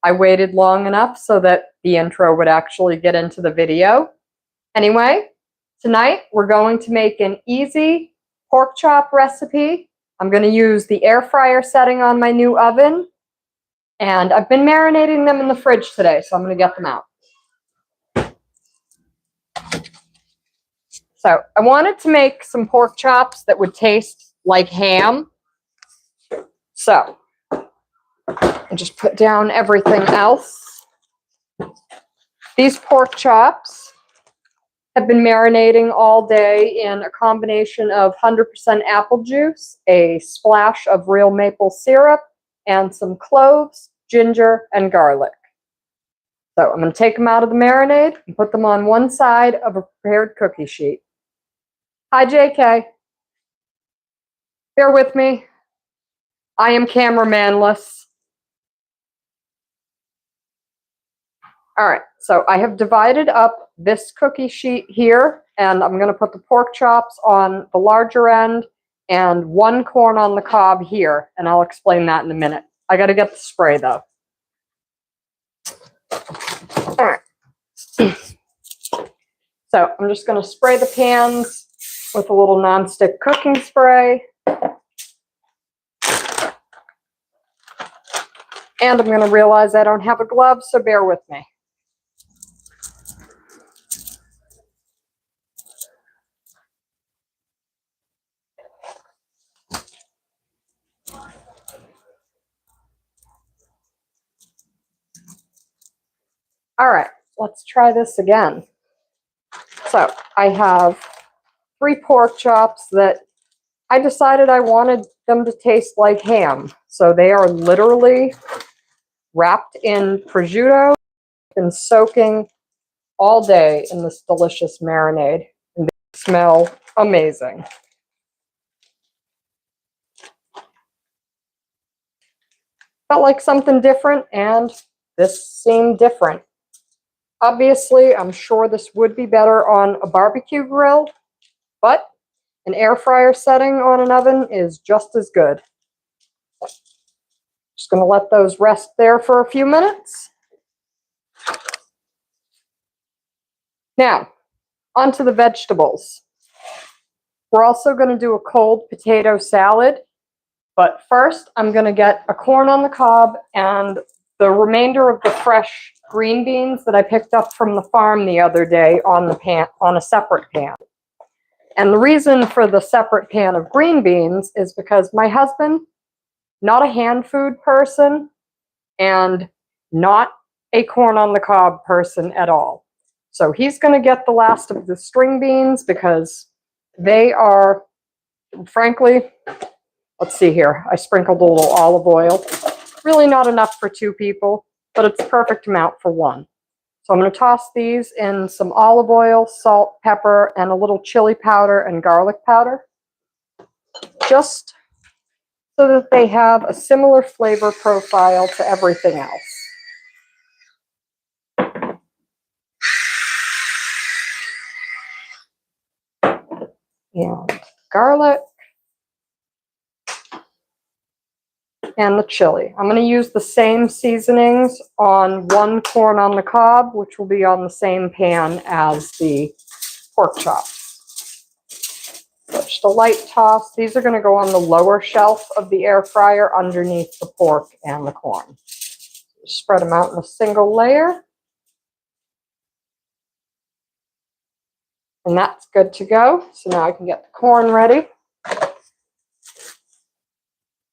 I waited long enough so that the intro would actually get into the video. Anyway, tonight we're going to make an easy pork chop recipe. I'm going to use the air fryer setting on my new oven, and I've been marinating them in the fridge today, so I'm going to get them out. So I wanted to make some pork chops that would taste like ham. So I just put down everything else. These pork chops have been marinating all day in a combination of 100% apple juice, a splash of real maple syrup, and some cloves, ginger, and garlic. So I'm going to take them out of the marinade and put them on one side of a prepared cookie sheet. Hi, JK. Bear with me. I am cameramanless. All right, so I have divided up this cookie sheet here, and I'm going to put the pork chops on the larger end and one corn on the cob here, and I'll explain that in a minute. I got to get the spray, though. All right. So I'm just going to spray the pans with a little nonstick cooking spray. And I'm going to realize I don't have a glove, so bear with me. All right, let's try this again. So I have 3 pork chops that I decided I wanted them to taste like ham. So they are literally wrapped in prosciutto and soaking all day in this delicious marinade. And they smell amazing. Felt like something different, and this seemed different. Obviously, I'm sure this would be better on a barbecue grill, but an air fryer setting on an oven is just as good. Just going to let those rest there for a few minutes. Now, onto the vegetables. We're also going to do a cold potato salad, but first I'm going to get a corn on the cob and the remainder of the fresh green beans that I picked up from the farm the other day on a separate pan. And the reason for the separate pan of green beans is because my husband, not a hand food person and not a corn on the cob person at all. So he's going to get the last of the string beans because they are, frankly, let's see here. I sprinkled a little olive oil. Really not enough for 2 people, but it's the perfect amount for 1. So I'm going to toss these in some olive oil, salt, pepper, and a little chili powder and garlic powder, just so that they have a similar flavor profile to everything else. And garlic. And the chili. I'm going to use the same seasonings on 1 corn on the cob, which will be on the same pan as the pork chops. So just a light toss. These are going to go on the lower shelf of the air fryer underneath the pork and the corn. Just spread them out in a single layer. And that's good to go. So now I can get the corn ready.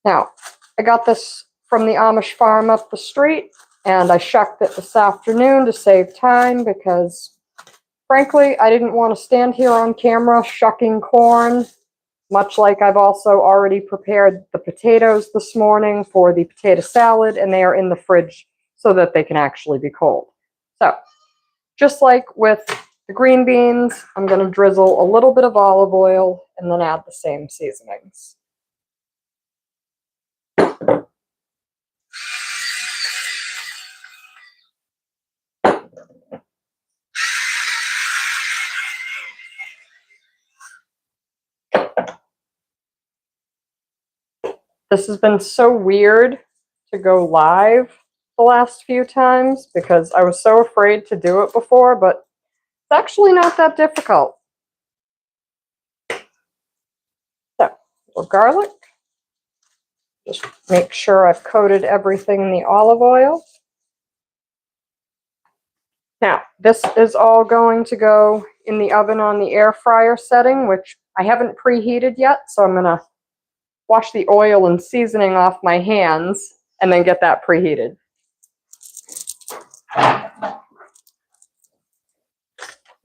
Now, I got this from the Amish farm up the street, and I shucked it this afternoon to save time because, frankly, I didn't want to stand here on camera shucking corn, much like I've also already prepared the potatoes this morning for the potato salad, and they are in the fridge so that they can actually be cold. So, just like with the green beans, I'm going to drizzle a little bit of olive oil and then add the same seasonings. This has been so weird to go live the last few times because I was so afraid to do it before, but it's actually not that difficult. So, a little garlic. Just make sure I've coated everything in the olive oil. Now, this is all going to go in the oven on the air fryer setting, which I haven't preheated yet, so I'm going to wash the oil and seasoning off my hands and then get that preheated.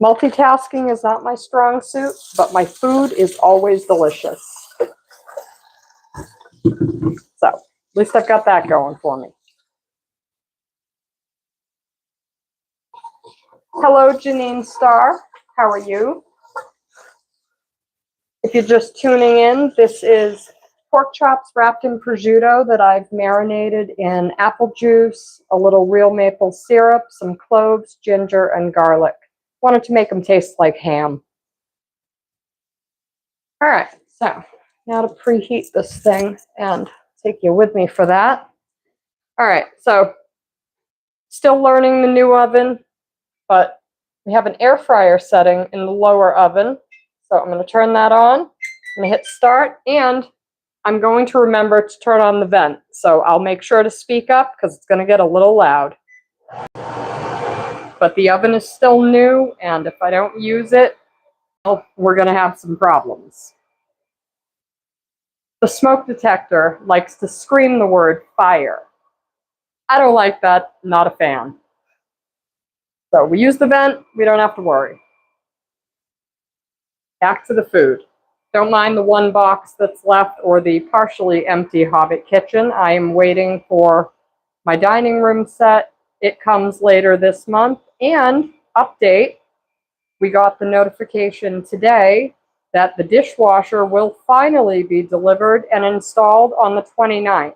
Multitasking is not my strong suit, but my food is always delicious. So, at least I've got that going for me. Hello, Janine Starr. How are you? If you're just tuning in, this is pork chops wrapped in prosciutto that I've marinated in apple juice, a little real maple syrup, some cloves, ginger, and garlic. Wanted to make them taste like ham. All right, so now to preheat this thing and take you with me for that. All right, so still learning the new oven, but we have an air fryer setting in the lower oven. So I'm going to turn that on. I'm going to hit start, and I'm going to remember to turn on the vent. So I'll make sure to speak up because it's going to get a little loud. But the oven is still new, and if I don't use it, well, we're going to have some problems. The smoke detector likes to scream the word fire. I don't like that, not a fan. So we use the vent, we don't have to worry. Back to the food. Don't mind the one box that's left or the partially empty Hobbit kitchen. I am waiting for my dining room set. It comes later this month. And update, we got the notification today that the dishwasher will finally be delivered and installed on the 29th.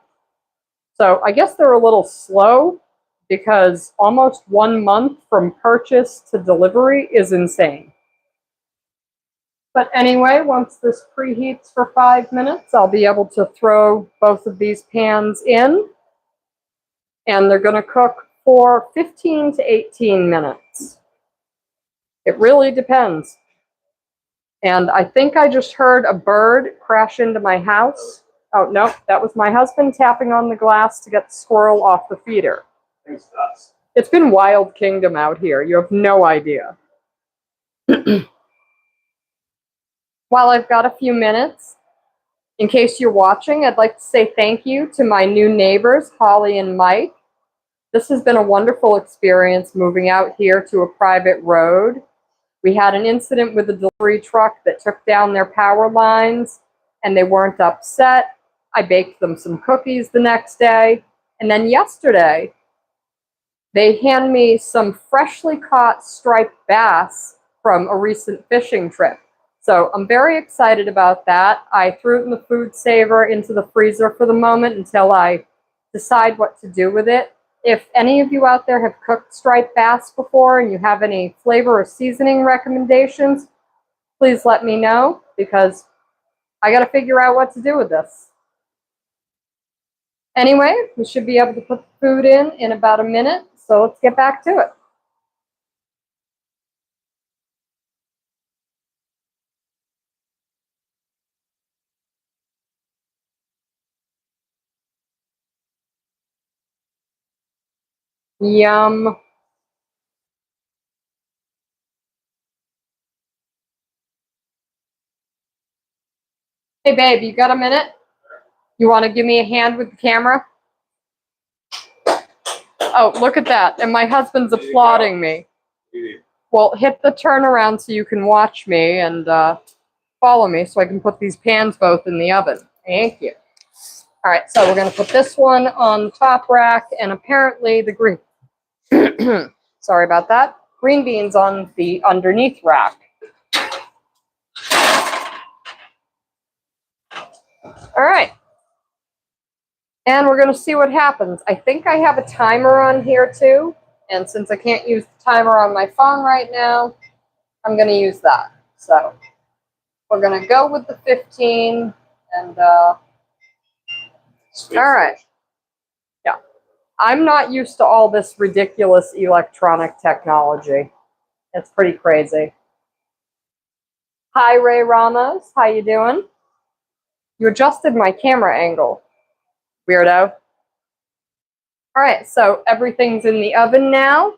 So I guess they're a little slow because almost 1 month from purchase to delivery is insane. But anyway, once this preheats for 5 minutes, I'll be able to throw both of these pans in, and they're going to cook for 15 to 18 minutes. It really depends. And I think I just heard a bird crash into my house. Oh, no, that was my husband tapping on the glass to get the squirrel off the feeder. It's been Wild Kingdom out here. You have no idea. While I've got a few minutes, in case you're watching, I'd like to say thank you to my new neighbors, Holly and Mike. This has been a wonderful experience moving out here to a private road. We had an incident with a delivery truck that took down their power lines, and they weren't upset. I baked them some cookies the next day. And then yesterday, they hand me some freshly caught striped bass from a recent fishing trip. So I'm very excited about that. I threw it in the food saver into the freezer for the moment until I decide what to do with it. If any of you out there have cooked striped bass before and you have any flavor or seasoning recommendations, please let me know because I got to figure out what to do with this. Anyway, we should be able to put the food in about a minute, so let's get back to it. Yum. Hey, babe, you got a minute? You want to give me a hand with the camera? Oh, look at that. And my husband's applauding me. Well, hit the turnaround so you can watch me and follow me so I can put these pans both in the oven. Thank you. All right, so we're going to put this one on the top rack and apparently the green... Sorry about that. Green beans on the underneath rack. All right. And we're going to see what happens. I think I have a timer on here too. And since I can't use the timer on my phone right now, I'm going to use that. So we're going to go with the 15 and all right. Yeah. I'm not used to all this ridiculous electronic technology. It's pretty crazy. Hi, Ray Ramos. How you doing? You adjusted my camera angle, weirdo. All right, so everything's in the oven now.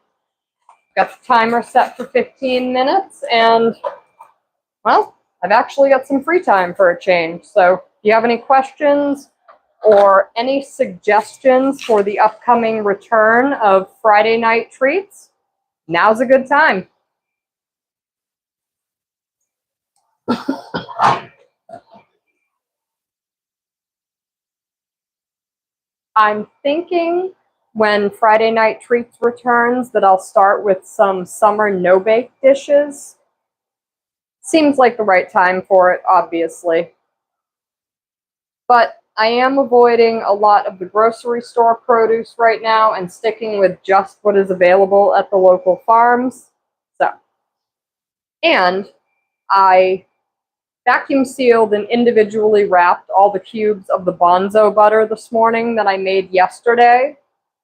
Got the timer set for 15 minutes, and, well, I've actually got some free time for a change. So if you have any questions or any suggestions for the upcoming return of Friday night treats, now's a good time. I'm thinking when Friday Night Treats returns that I'll start with some summer no-bake dishes. Seems like the right time for it, obviously. But I am avoiding a lot of the grocery store produce right now and sticking with just what is available at the local farms. And I vacuum sealed and individually wrapped all the cubes of the Bonzo butter this morning that I made yesterday.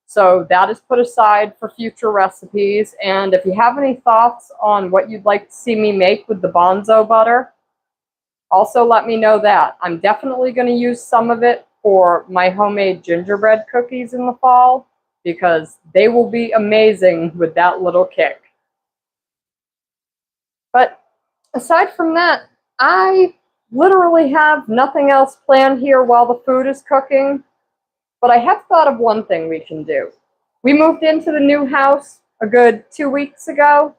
So that is put aside for future recipes. And if you have any thoughts on what you'd like to see me make with the Bonzo butter, also let me know that. I'm definitely going to use some of it for my homemade gingerbread cookies in the fall, because they will be amazing with that little kick. But aside from that, I literally have nothing else planned here while the food is cooking. But I have thought of one thing we can do. We moved into the new house a good 2 weeks ago,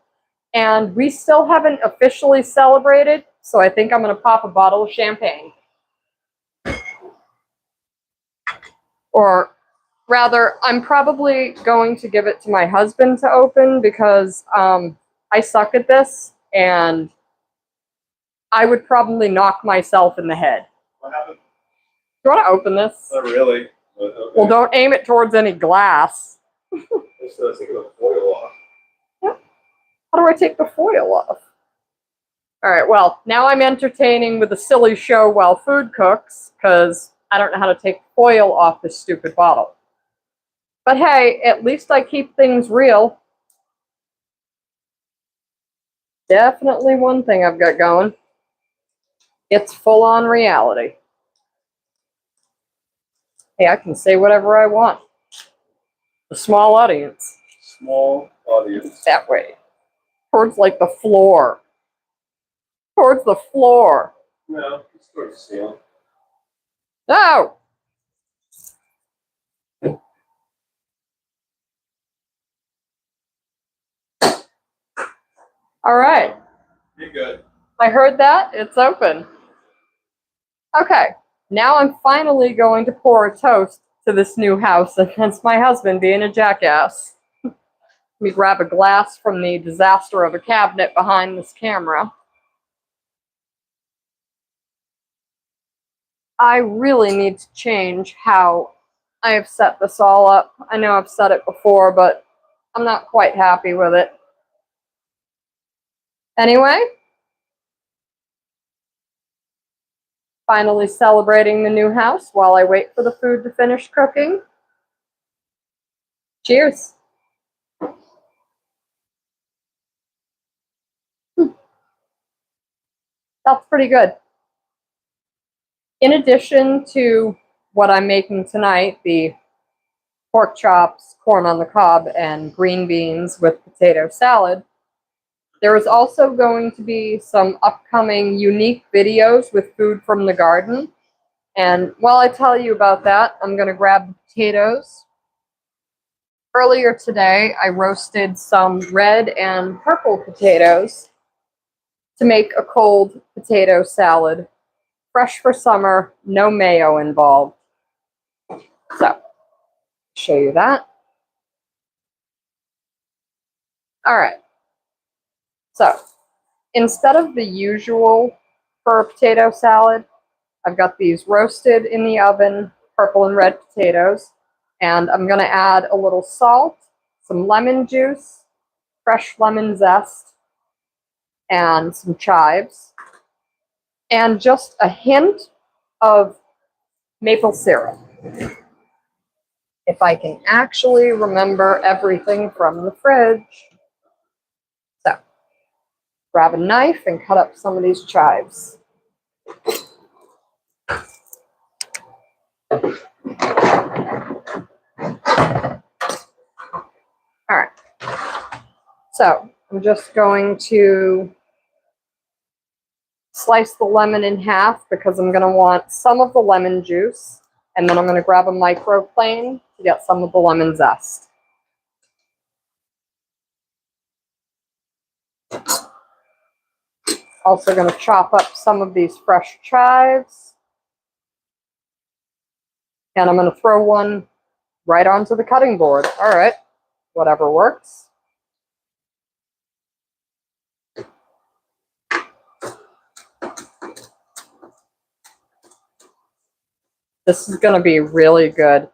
and we still haven't officially celebrated, so I think I'm going to pop a bottle of champagne. Or rather, I'm probably going to give it to my husband to open, because I suck at this, and I would probably knock myself in the head. What happened? Do you want to open this? Not really. Okay. Well, don't aim it towards any glass. Just take the foil off. Yeah. How do I take the foil off? All right, well, now I'm entertaining with a silly show while food cooks, because I don't know how to take foil off this stupid bottle. But hey, at least I keep things real. Definitely one thing I've got going. It's full-on reality. Hey, I can say whatever I want. The small audience. Small audience. That way. Towards, like, the floor. Towards the floor. No, it's towards the ceiling. No! All right. You're good. I heard that. It's open. Okay. Now I'm finally going to pour a toast to this new house against my husband being a jackass. Let me grab a glass from the disaster of a cabinet behind this camera. I really need to change how I have set this all up. I know I've said it before, but I'm not quite happy with it. Anyway, finally celebrating the new house while I wait for the food to finish cooking. Cheers. That's pretty good. In addition to what I'm making tonight, the pork chops, corn on the cob, and green beans with potato salad, there is also going to be some upcoming unique videos with food from the garden. And while I tell you about that, I'm going to grab the potatoes. Earlier today, I roasted some red and purple potatoes to make a cold potato salad. Fresh for summer, no mayo involved. So, show you that. All right. So, instead of the usual for a potato salad, I've got these roasted in the oven, purple and red potatoes, and I'm going to add a little salt, some lemon juice, fresh lemon zest, and some chives, and just a hint of maple syrup. It if I can actually remember everything from the fridge. So, grab a knife and cut up some of these chives. All right. So, I'm just going to slice the lemon in half because I'm going to want some of the lemon juice, and then I'm going to grab a microplane to get some of the lemon zest. Also going to chop up some of these fresh chives, and I'm going to throw one right onto the cutting board. All right, whatever works. This is going to be really good.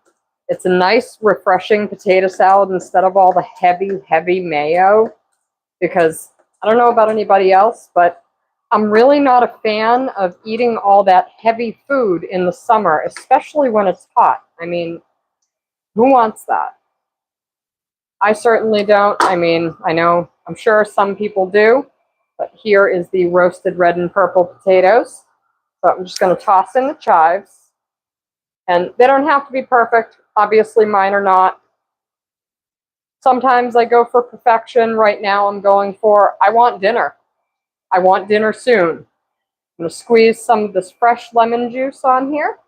It's a nice, refreshing potato salad instead of all the heavy, heavy mayo, because I don't know about anybody else, but I'm really not a fan of eating all that heavy food in the summer, especially when it's hot. I mean, who wants that? I certainly don't. I mean, I know, I'm sure some people do, but here is the roasted red and purple potatoes. So I'm just going to toss in the chives. And they don't have to be perfect. Obviously, mine are not. Sometimes I go for perfection. Right now, I'm going for, I want dinner. I want dinner soon. I'm going to squeeze some of this fresh lemon juice on here.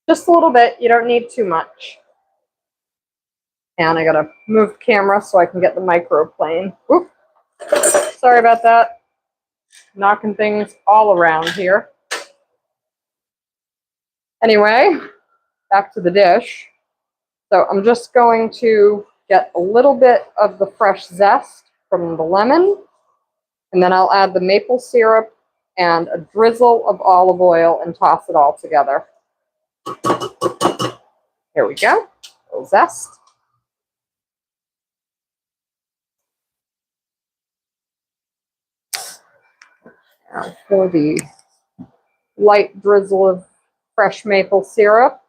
Just a little bit. You don't need too much. And I got to move the camera so I can get the microplane. Oop. Sorry about that. Knocking things all around here. Anyway, back to the dish. So I'm just going to get a little bit of the fresh zest from the lemon, and then I'll add the maple syrup and a drizzle of olive oil and toss it all together. Here we go, a little zest. Now for the light drizzle of fresh maple syrup.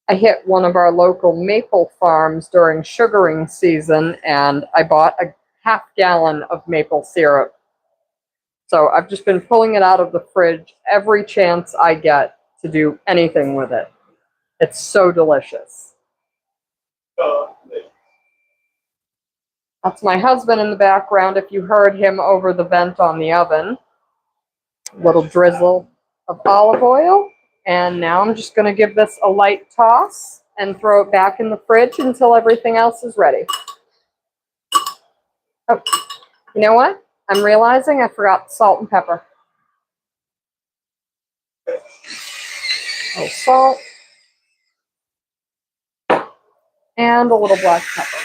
I hit one of our local maple farms during sugaring season, and I bought a half gallon of maple syrup. So I've just been pulling it out of the fridge every chance I get to do anything with it. It's so delicious. That's my husband in the background, if you heard him over the vent on the oven. A little drizzle of olive oil. And now I'm just going to give this a light toss and throw it back in the fridge until everything else is ready. Oh, you know what? I'm realizing I forgot salt and pepper. A little salt. And a little black pepper.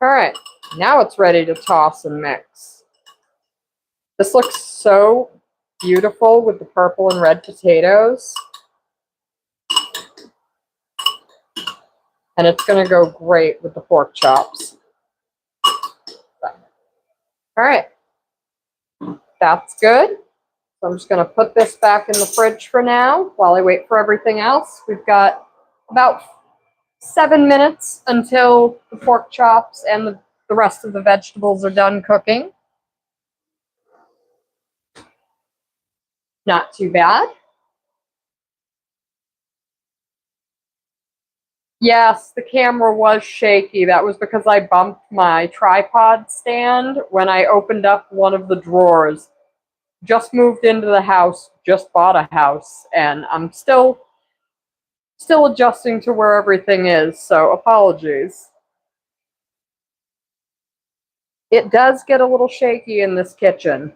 All right, now it's ready to toss and mix. This looks so beautiful with the purple and red potatoes. And it's going to go great with the pork chops. So, all right, that's good. So I'm just going to put this back in the fridge for now while I wait for everything else. We've got about 7 minutes until the pork chops and the rest of the vegetables are done cooking. Not too bad. Yes, the camera was shaky. That was because I bumped my tripod stand when I opened up one of the drawers. Just moved into the house, just bought a house, and I'm still adjusting to where everything is, so apologies. It does get a little shaky in this kitchen.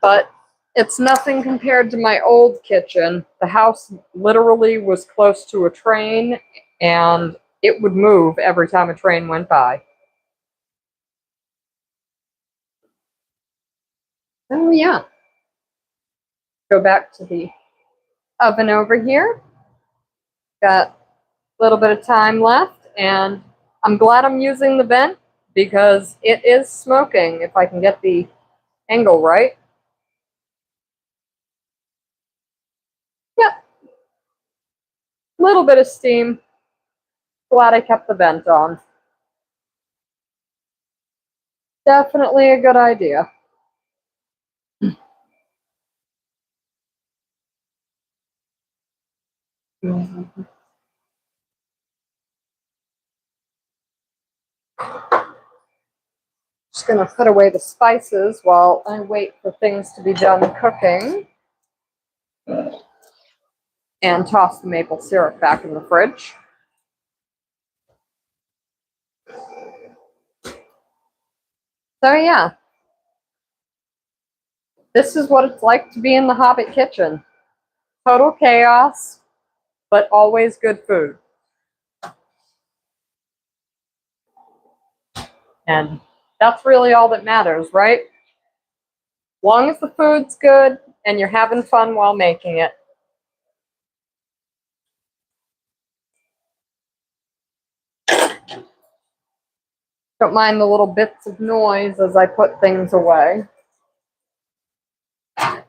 But it's nothing compared to my old kitchen. The house literally was close to a train, and it would move every time a train went by. Oh, yeah. Go back to the oven over here. Got a little bit of time left, and I'm glad I'm using the vent because it is smoking, if I can get the angle right. Yep. Little bit of steam. Glad I kept the vent on. Definitely a good idea. Just gonna put away the spices while I wait for things to be done cooking. And toss the maple syrup back in the fridge. So yeah, this is what it's like to be in the Hobbit kitchen. Total chaos, but always good food. And that's really all that matters, right? Long as the food's good and you're having fun while making it. Don't mind the little bits of noise as I put things away. My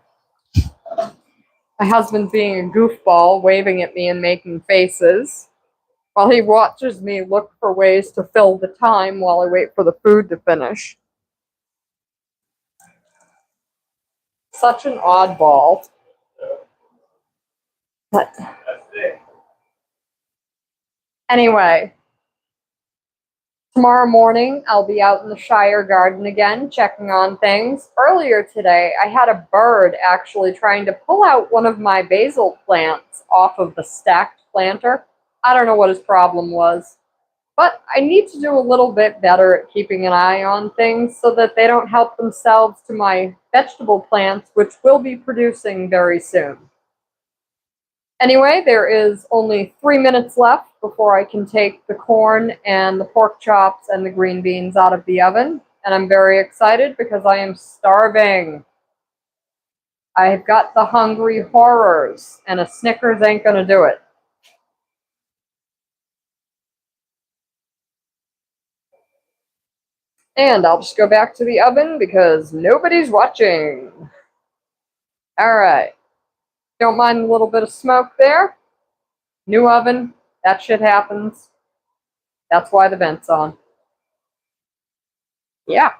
husband's being a goofball, waving at me and making faces, while he watches me look for ways to fill the time while I wait for the food to finish. Such an oddball. But anyway, tomorrow morning I'll be out in the Shire garden again, checking on things. Earlier today, I had a bird actually trying to pull out one of my basil plants off of the stacked planter. I don't know what his problem was, but I need to do a little bit better at keeping an eye on things so that they don't help themselves to my vegetable plants, which will be producing very soon. Anyway, there is only 3 minutes left before I can take the corn and the pork chops and the green beans out of the oven, and I'm very excited because I am starving. I've got the hungry horrors, and a Snickers ain't gonna do it. And I'll just go back to the oven because nobody's watching. All right. Don't mind a little bit of smoke there. New oven, that shit happens. That's why the vent's on. Yeah.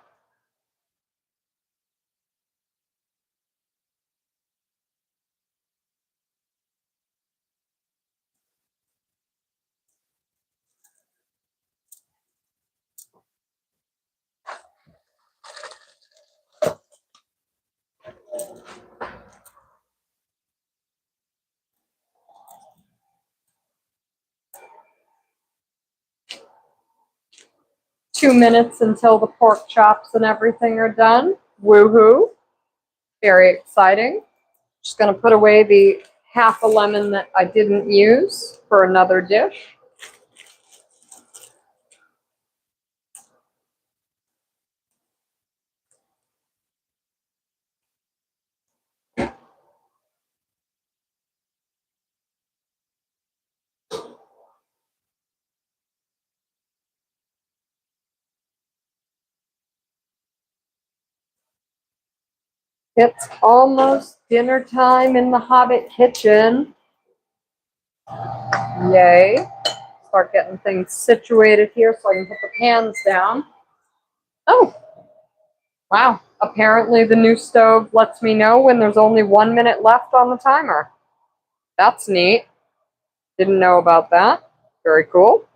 Two minutes until the pork chops and everything are done. Woohoo. Very exciting. Just going to put away the half a lemon that I didn't use for another dish. It's almost dinner time in the Hobbit kitchen. Yay. Start getting things situated here so I can put the pans down. Oh, wow. Apparently the new stove lets me know when there's only 1 minute left on the timer. That's neat. Didn't know about that. Very cool.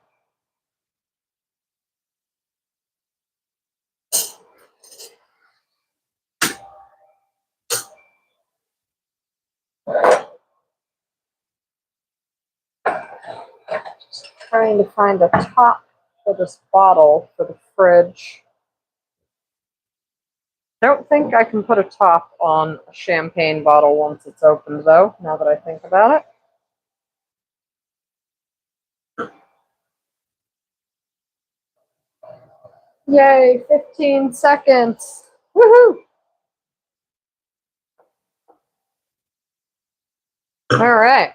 Trying to find a top for this bottle for the fridge. Don't think I can put a top on a champagne bottle once it's opened, though, now that I think about it. Yay, 15 seconds. Woohoo! All right.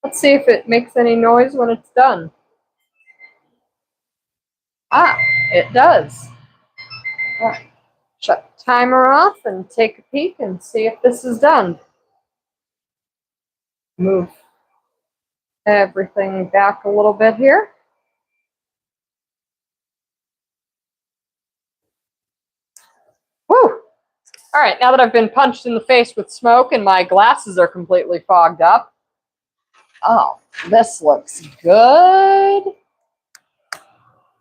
Let's see if it makes any noise when it's done. Ah, it does. All right. Shut the timer off and take a peek and see if this is done. Move everything back a little bit here. Whew. All right, now that I've been punched in the face with smoke and my glasses are completely fogged up. Oh, this looks good.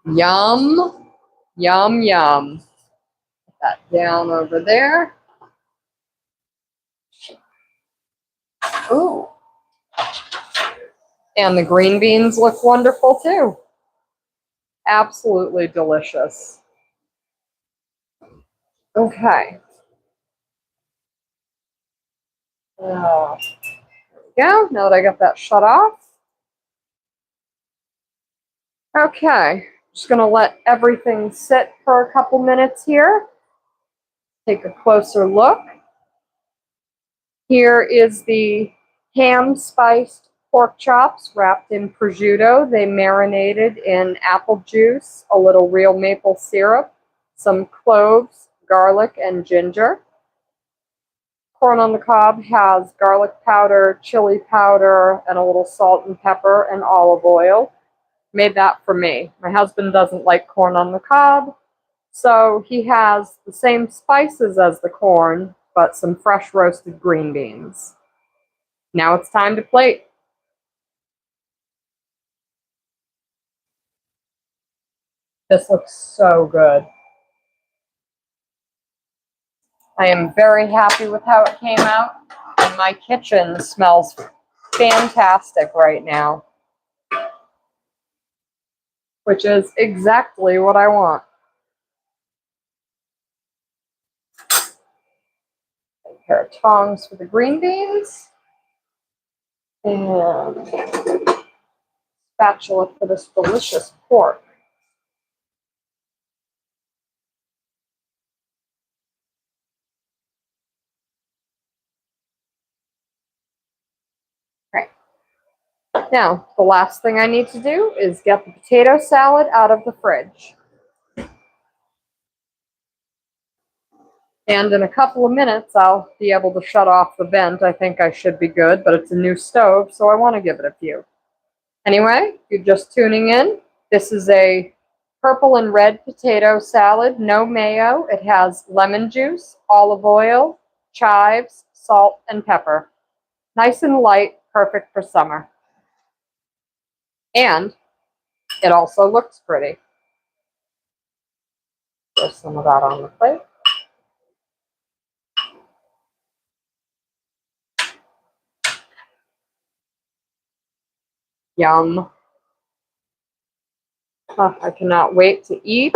Yum, yum, yum. Put that down over there. Ooh. And the green beans look wonderful too. Absolutely delicious. Okay. There we go. Now that I got that shut off. Okay. Just going to let everything sit for a couple minutes here. Take a closer look. Here is the ham-spiced pork chops wrapped in prosciutto. They marinated in apple juice, a little real maple syrup, some cloves, garlic, and ginger. Corn on the cob has garlic powder, chili powder, and a little salt and pepper and olive oil. Made that for me. My husband doesn't like corn on the cob, so he has the same spices as the corn, but some fresh roasted green beans. Now it's time to plate. This looks so good. I am very happy with how it came out, and my kitchen smells fantastic right now, which is exactly what I want. A pair of tongs for the green beans, and spatula for this delicious pork. Right. Now, the last thing I need to do is get the potato salad out of the fridge. And in a couple of minutes, I'll be able to shut off the vent. I think I should be good, but it's a new stove, so I want to give it a few. Anyway, if you're just tuning in, this is a purple and red potato salad, no mayo. It has lemon juice, olive oil, chives, salt, and pepper. Nice and light, perfect for summer. And it also looks pretty. There's some of that on the plate. Yum. Oh, I cannot wait to eat.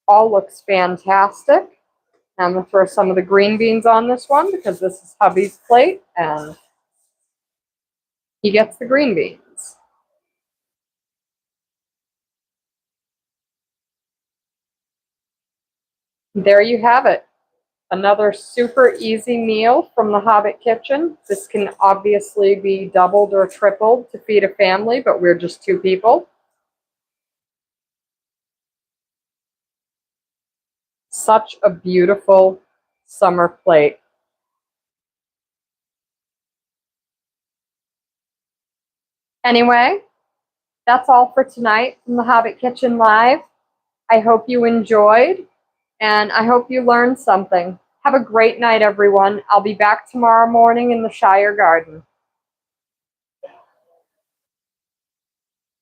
All looks fantastic. I'm going to throw some of the green beans on this one because this is hubby's plate and he gets the green beans. There you have it. Another super easy meal from the Hobbit kitchen. This can obviously be doubled or tripled to feed a family, but we're just 2 people. Such a beautiful summer plate. Anyway, that's all for tonight from the Hobbit Kitchen Live. I hope you enjoyed, and I hope you learned something. Have a great night, everyone. I'll be back tomorrow morning in the Shire garden.